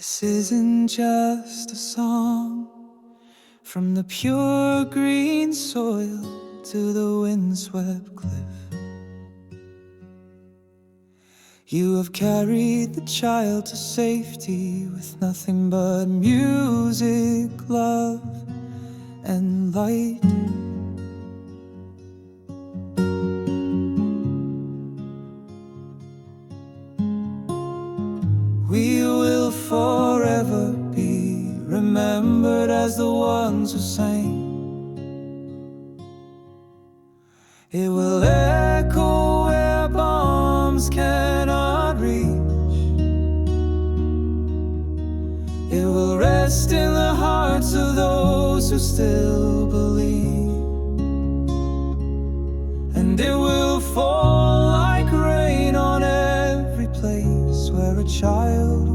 This isn't just a song. From the pure green soil to the windswept cliff, you have carried the child to safety with nothing but music, love, and light. We will forever be remembered as the ones who sang. It will echo where bombs cannot reach. It will rest in the hearts of those who still believe. And it will fall like rain on every place where a child